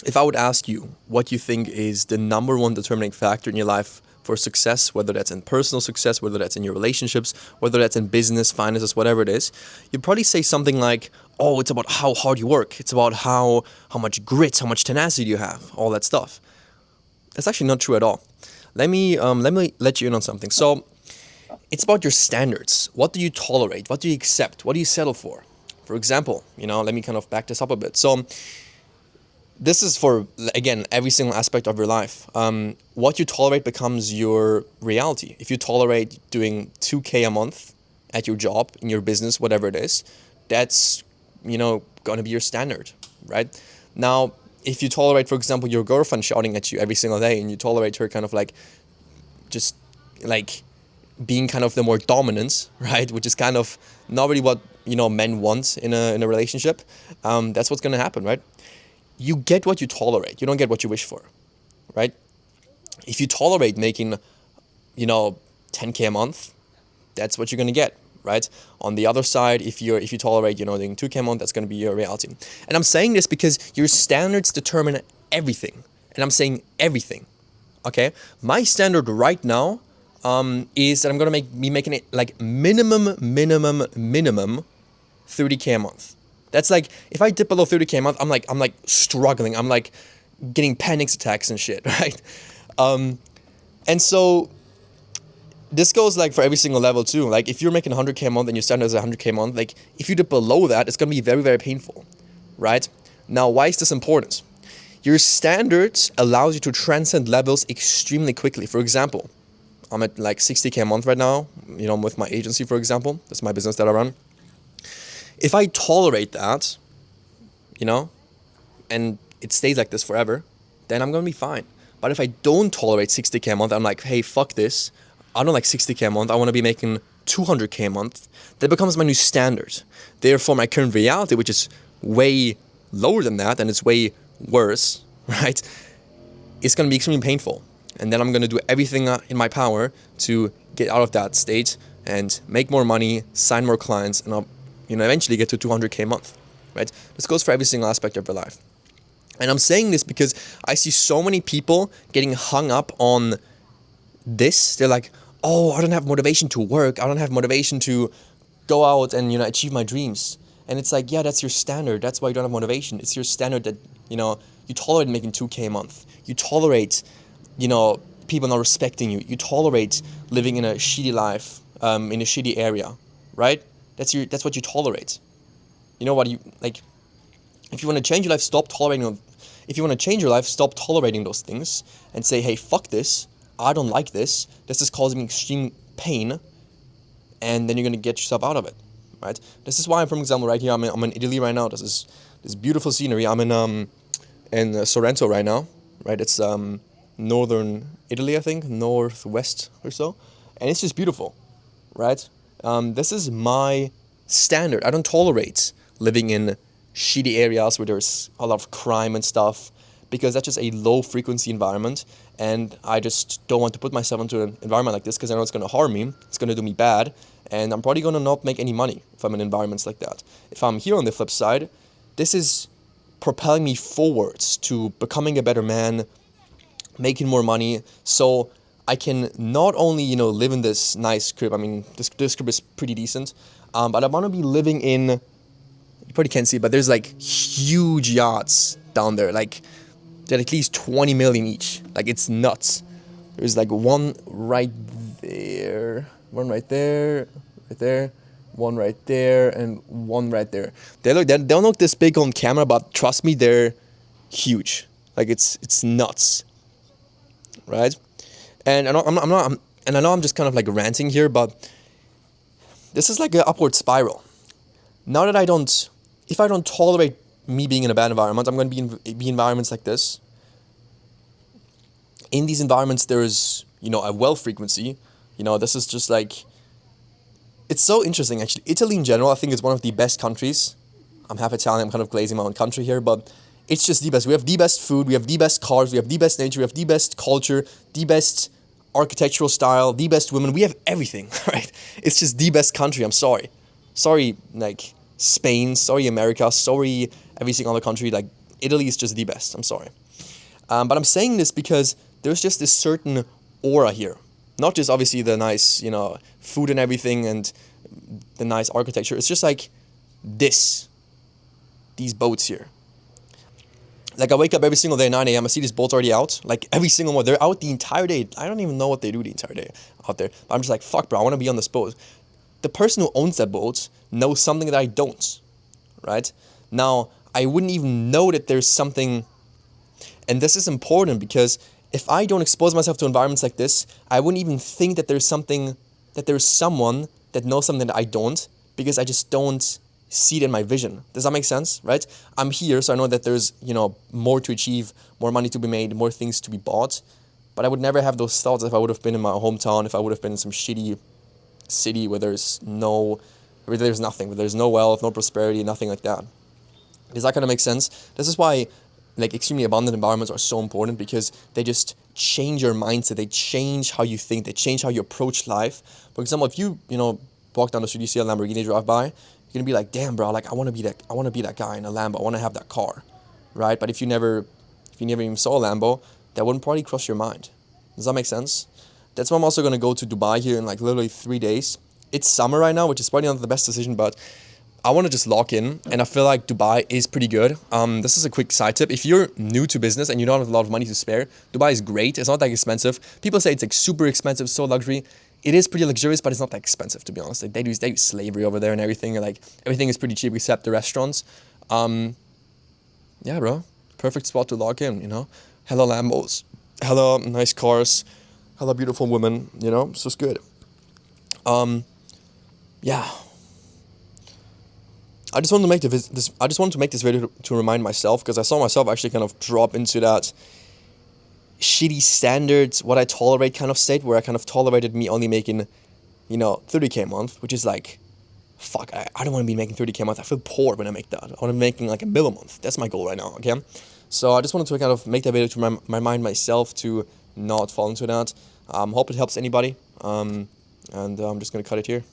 if I would ask you what you think is the number one determining factor in your life for success, whether that's in personal success, whether that's in your relationships, whether that's in business, finances, whatever it is, you'd probably say something like, oh, it's about how hard you work. It's about how much grit, how much tenacity you have, all that stuff. That's actually not true at all. Let me let you in on something. So it's about your standards. What do you tolerate? What do you accept? What do you settle for? For example, let me kind of back this up a bit. So this is for, again, every single aspect of your life. What you tolerate becomes your reality. If you tolerate doing 2K a month at your job, in your business, whatever it is, that's, going to be your standard, right? Now, if you tolerate, for example, your girlfriend shouting at you every single day, and you tolerate her kind of like, just like being kind of the more dominant, right? Which is kind of not really what, men want in a relationship. That's what's going to happen, right? You get what you tolerate. You don't get what you wish for, right? If you tolerate making, 10K a month, that's what you're going to get, right? On the other side, if you tolerate, doing 2K a month, that's going to be your reality. And I'm saying this because your standards determine everything. And I'm saying everything, okay? My standard right now is that I'm going to be making it like minimum 30K a month. That's like, if I dip below 30K a month, I'm like struggling. I'm like getting panic attacks and shit, right? And so this goes like for every single level too. Like if you're making 100K a month and your standard is 100K a month, like if you dip below that, it's going to be very, very painful, right? Now, why is this important? Your standards allows you to transcend levels extremely quickly. For example, I'm at like 60K a month right now, with my agency, for example. That's my business that I run. If I tolerate that, and it stays like this forever, then I'm going to be fine. But if I don't tolerate 60K a month, I'm like, hey, fuck this. I don't like 60K a month. I want to be making 200K a month. That becomes my new standard. Therefore, my current reality, which is way lower than that, and it's way worse, right? It's going to be extremely painful. And then I'm going to do everything in my power to get out of that state and make more money, sign more clients, and I'll eventually get to 200K a month, right? This goes for every single aspect of your life. And I'm saying this because I see so many people getting hung up on this. They're like, oh, I don't have motivation to work. I don't have motivation to go out and, achieve my dreams. And it's like, yeah, that's your standard. That's why you don't have motivation. It's your standard that, you tolerate making 2K a month. You tolerate, people not respecting you. You tolerate living in a shitty life, in a shitty area, right? That's what you tolerate. You know what if you want to change your life, stop tolerating. If you want to change your life, stop tolerating those things and say, hey, fuck this. I don't like this. This is causing me extreme pain. And then you're going to get yourself out of it, right? This is why I'm, for example, right here, I'm in Italy right now. This is this beautiful scenery. I'm in Sorrento right now, right? It's northern Italy, I think, northwest or so. And it's just beautiful, right? This is my standard. I don't tolerate living in shitty areas where there's a lot of crime and stuff, because that's just a low frequency environment, and I just don't want to put myself into an environment like this because I know it's going to harm me, it's going to do me bad, and I'm probably going to not make any money if I'm in environments like that. If I'm here on the flip side, this is propelling me forwards to becoming a better man, making more money, so I can not only, live in this nice crib. I mean, this crib is pretty decent, but I want to be living in, you probably can't see, but there's like huge yachts down there, like they're at least 20 million each. Like, it's nuts. There's like one right there, one right there, one right there, and one right there. They don't look this big on camera, but trust me, they're huge. Like, it's nuts, right? And I know I'm just kind of like ranting here, but this is like an upward spiral. Now that if I don't tolerate me being in a bad environment, I'm going to be in environments like this. In these environments, there's, a well frequency. This is just like, it's so interesting, actually. Italy in general, I think, is one of the best countries. I'm half Italian, I'm kind of glazing my own country here, but it's just the best. We have the best food, we have the best cars, we have the best nature, we have the best culture, the best architectural style, the best women. We have everything, right? It's just the best country. I'm sorry. Sorry, like, Spain, sorry, America, sorry, every single other country. Like, Italy is just the best. I'm sorry. But I'm saying this because there's just this certain aura here. Not just obviously the nice, food and everything and the nice architecture. It's just like these boats here. Like I wake up every single day at 9 a.m. I see these boats already out. Like every single one. They're out the entire day. I don't even know what they do the entire day out there. But I'm just like, fuck bro, I want to be on this boat. The person who owns that boat knows something that I don't. Right? Now, I wouldn't even know that there's something. And this is important because if I don't expose myself to environments like this, I wouldn't even think that there's someone that knows something that I don't, because I just don't see it in my vision. Does that make sense? Right? I'm here, so I know that there's, more to achieve, more money to be made, more things to be bought. But I would never have those thoughts if I would have been in my hometown, if I would have been in some shitty city where there's nothing, where there's no wealth, no prosperity, nothing like that. Does that kind of make sense? This is why extremely abundant environments are so important, because they just change your mindset. They change how you think. They change how you approach life. For example, if you, walk down the street, you see a Lamborghini drive by, you're going to be like, damn, bro, I want to be that guy in a Lambo. I want to have that car, right? But if you never even saw a Lambo, that wouldn't probably cross your mind. Does that make sense? That's why I'm also going to go to Dubai here in literally 3 days. It's summer right now, which is probably not the best decision, but I want to just lock in, and I feel like Dubai is pretty good. This is a quick side tip. If you're new to business and you don't have a lot of money to spare, Dubai is great. It's not that expensive. People say it's super expensive, so luxury. It is pretty luxurious, but it's not that expensive, to be honest. They do slavery over there and everything. Everything is pretty cheap except the restaurants. Yeah, bro. Perfect spot to lock in, Hella Lambos, hella nice cars, hella beautiful women, So it's good. Yeah. I just wanted to make this video to remind myself, because I saw myself actually kind of drop into that shitty standards, what I tolerate kind of state, where I kind of tolerated me only making, 30K a month, which is like, fuck, I don't want to be making 30K a month. I feel poor when I make that. I want to be making like $1 million a month. That's my goal right now, okay? So I just wanted to kind of make that video to remind myself to not fall into that. Hope it helps anybody. And I'm just going to cut it here.